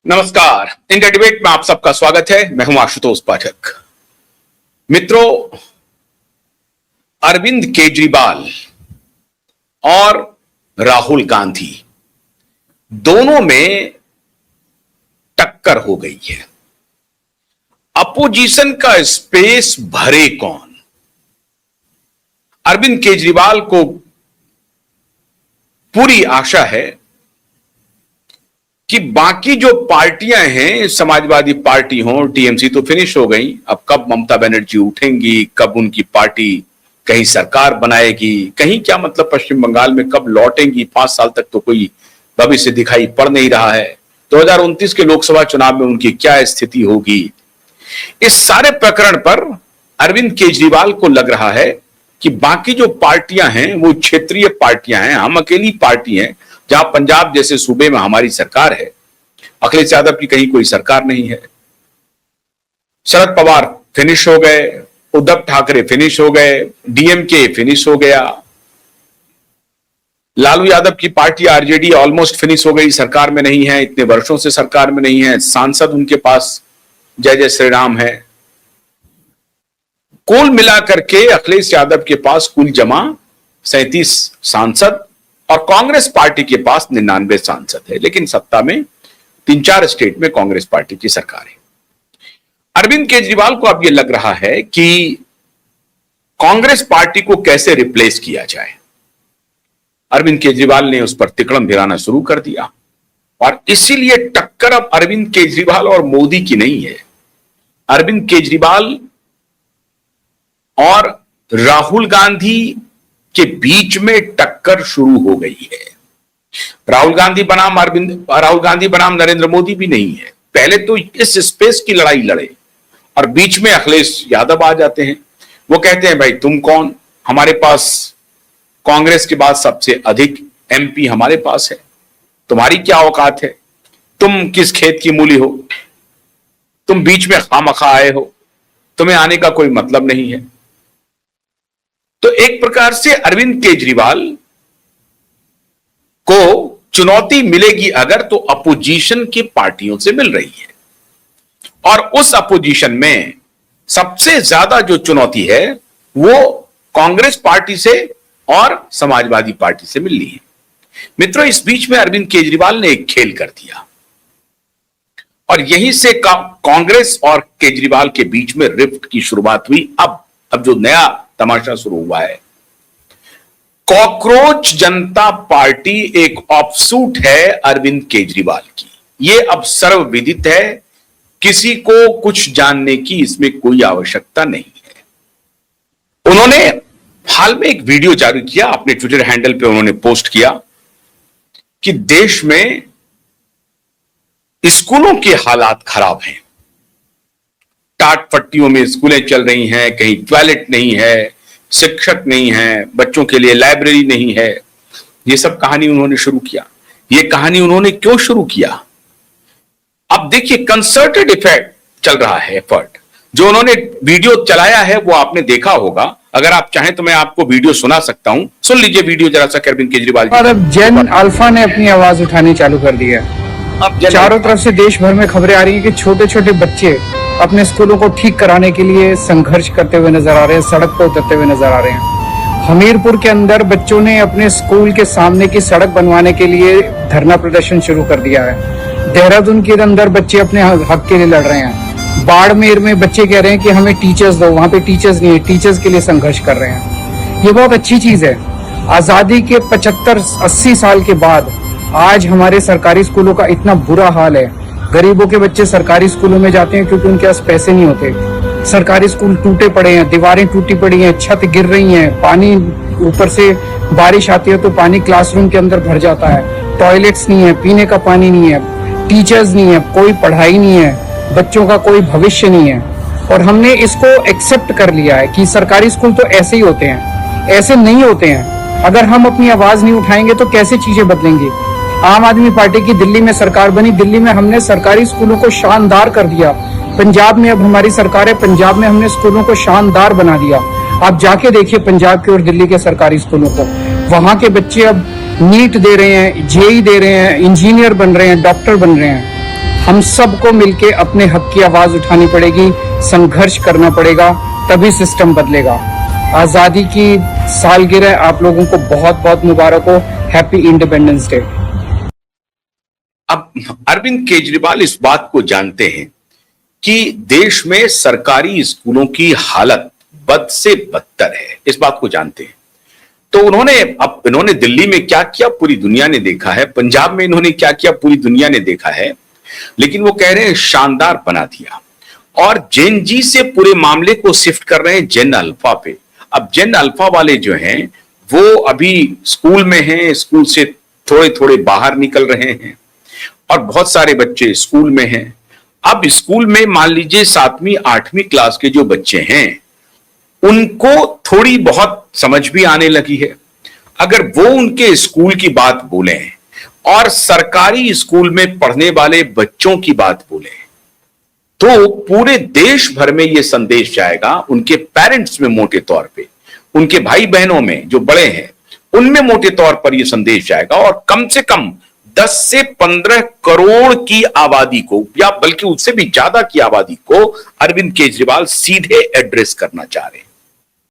नमस्कार। India debate में आप सबका स्वागत है। मैं हूं आशुतोष पाठक। मित्रों, अरविंद केजरीवाल और राहुल गांधी दोनों में टक्कर हो गई है। अपोजिशन का स्पेस भरे कौन? अरविंद केजरीवाल को पूरी आशा है कि बाकी जो पार्टियां हैं, समाजवादी पार्टी हो, टीएमसी तो फिनिश हो गई, अब कब ममता बनर्जी उठेंगी, कब उनकी पार्टी कहीं सरकार बनाएगी, कहीं क्या मतलब पश्चिम बंगाल में कब लौटेंगी, 5 साल तक तो कोई भविष्य दिखाई पड़ नहीं रहा है। 2029 के लोकसभा चुनाव में उनकी क्या स्थिति होगी, इस सारे प्रकरण पर अरविंद केजरीवाल को लग रहा है कि बाकी जो पार्टियां हैं वो क्षेत्रीय पार्टियां हैं, हम अकेली पार्टी हैं। जहां पंजाब जैसे सूबे में हमारी सरकार है, अखिलेश यादव की कहीं कोई सरकार नहीं है। शरद पवार फिनिश हो गए, उद्धव ठाकरे फिनिश हो गए, डीएमके फिनिश हो गया, लालू यादव की पार्टी आरजेडी ऑलमोस्ट फिनिश हो गई, सरकार में नहीं है, इतने वर्षों से सरकार में नहीं है। सांसद उनके पास जय जय श्री राम है। कुल मिलाकर के अखिलेश यादव के पास कुल जमा 37 सांसद और कांग्रेस पार्टी के पास 99 सांसद है, लेकिन सत्ता में 3-4 स्टेट में कांग्रेस पार्टी की सरकार है। अरविंद केजरीवाल को अब यह लग रहा है कि कांग्रेस पार्टी को कैसे रिप्लेस किया जाए। अरविंद केजरीवाल ने उस पर तिकड़म भिड़ाना शुरू कर दिया और इसीलिए टक्कर अब अरविंद केजरीवाल और मोदी की नहीं है। अरविंद केजरीवाल और राहुल गांधी के बीच में टक्कर शुरू हो गई है। राहुल गांधी बनाम नरेंद्र मोदी भी नहीं है। पहले तो इस स्पेस की लड़ाई लड़े और बीच में अखिलेश यादव आ जाते हैं। वो कहते हैं भाई तुम कौन, हमारे पास कांग्रेस के बाद सबसे अधिक एमपी हमारे पास है, तुम्हारी क्या औकात है, तुम किस खेत की मूली हो, तुम बीच में खामखा आए हो, तुम्हें आने का कोई मतलब नहीं है। तो एक प्रकार से अरविंद केजरीवाल को चुनौती मिलेगी अगर, तो अपोजिशन की पार्टियों से मिल रही है। और उस अपोजिशन में सबसे ज्यादा जो चुनौती है वो कांग्रेस पार्टी से और समाजवादी पार्टी से मिल रही है। मित्रों, इस बीच में अरविंद केजरीवाल ने एक खेल कर दिया और यहीं से कांग्रेस और केजरीवाल के बीच में रिफ्ट की शुरुआत हुई। अब जो नया तमाशा शुरू हुआ है, कॉकरोच जनता पार्टी एक ऑफशूट है अरविंद केजरीवाल की। यह अब सर्वविदित है, किसी को कुछ जानने की इसमें कोई आवश्यकता नहीं है। उन्होंने हाल में एक वीडियो जारी किया, अपने ट्विटर हैंडल पे उन्होंने पोस्ट किया कि देश में स्कूलों के हालात खराब हैं। टाट पट्टियों में स्कूलें चल रही हैं, कहीं टॉयलेट नहीं है, शिक्षक नहीं है, बच्चों के लिए लाइब्रेरी नहीं है। ये सब कहानी उन्होंने शुरू किया। ये कहानी उन्होंने क्यों शुरू किया? अब देखिए, कंसर्टेड इफेक्ट चल रहा है, एफर्ट। जो उन्होंने वीडियो चलाया है वो आपने देखा होगा। अगर आप चाहें तो मैं आपको वीडियो सुना सकता हूं, सुन लीजिए वीडियो जरा सा अरविंद केजरीवाल जी। और अब जेन अल्फा ने अपनी आवाज उठानी चालू कर दी है। अब चारों तरफ से देश भर में खबरें आ रही हैं कि छोटे छोटे बच्चे अपने स्कूलों को ठीक कराने के लिए संघर्ष करते हुए नजर आ रहे हैं, सड़क पर उतरते हुए नजर आ रहे हैं। हमीरपुर के अंदर बच्चों ने अपने स्कूल के सामने की सड़क बनवाने के लिए धरना प्रदर्शन शुरू कर दिया है। देहरादून के अंदर बच्चे अपने हक के लिए लड़ रहे हैं। बाड़मेर में बच्चे कह रहे हैं कि हमें टीचर्स दो, वहां पे टीचर्स नहीं है, टीचर्स के लिए संघर्ष कर रहे हैं। ये बहुत अच्छी चीज है। आजादी के 75-80 साल के बाद आज हमारे सरकारी स्कूलों का इतना बुरा हाल है। गरीबों के बच्चे सरकारी स्कूलों में जाते हैं क्योंकि उनके पास पैसे नहीं होते। सरकारी स्कूल टूटे पड़े हैं, दीवारें टूटी पड़ी हैं, छत गिर रही हैं, पानी ऊपर से बारिश आती है तो पानी क्लासरूम के अंदर भर जाता है, टॉयलेट्स नहीं है, पीने का पानी नहीं है, टीचर्स नहीं है, कोई पढ़ाई नहीं है, बच्चों का कोई भविष्य नहीं है। और हमने इसको एक्सेप्ट कर लिया है कि सरकारी स्कूल तो ऐसे ही होते हैं। ऐसे नहीं होते हैं। अगर हम अपनी आवाज नहीं उठाएंगे तो कैसे चीजें बदलेंगी? आम आदमी पार्टी की दिल्ली में सरकार बनी, दिल्ली में हमने सरकारी स्कूलों को शानदार कर दिया। पंजाब में अब हमारी सरकार है, पंजाब में हमने स्कूलों को शानदार बना दिया। आप जाके देखिए पंजाब के और दिल्ली के सरकारी स्कूलों को, वहां के बच्चे अब नीट दे रहे हैं, जेई दे रहे हैं, इंजीनियर बन रहे हैं, डॉक्टर बन रहे हैं। हम सबको मिलके अपने हक की आवाज उठानी पड़ेगी, संघर्ष करना पड़ेगा, तभी सिस्टम बदलेगा। आजादी की सालगिरह आप लोगों को बहुत बहुत मुबारक हो। Happy independence day. अब अरविंद केजरीवाल इस बात को जानते हैं कि देश में सरकारी स्कूलों की हालत बद से बदतर है, इस बात को जानते हैं। तो इन्होंने दिल्ली में क्या किया पूरी दुनिया ने देखा है, पंजाब में इन्होंने क्या किया पूरी दुनिया ने देखा है, लेकिन वो कह रहे हैं शानदार बना दिया। और जेन जी से पूरे मामले को शिफ्ट कर रहे हैं जेन अल्फा पे। अब जेन अल्फा वाले जो हैं वो अभी स्कूल में हैं, स्कूल से थोड़े थोड़े बाहर निकल रहे हैं और बहुत सारे बच्चे स्कूल में हैं। अब स्कूल में मान लीजिए 7वीं 8वीं क्लास के जो बच्चे हैं उनको थोड़ी बहुत समझ भी आने लगी है। अगर वो उनके स्कूल की बात बोलें और सरकारी स्कूल में पढ़ने वाले बच्चों की बात बोलें तो पूरे देश भर में यह संदेश जाएगा, उनके पेरेंट्स में मोटे तौर पे, उनके भाई बहनों में जो बड़े हैं उनमें मोटे तौर पर यह संदेश जाएगा और कम से कम 10 से 15 करोड़ की आबादी को, या बल्कि उससे भी ज्यादा की आबादी को अरविंद केजरीवाल सीधे एड्रेस करना चाह रहे हैं।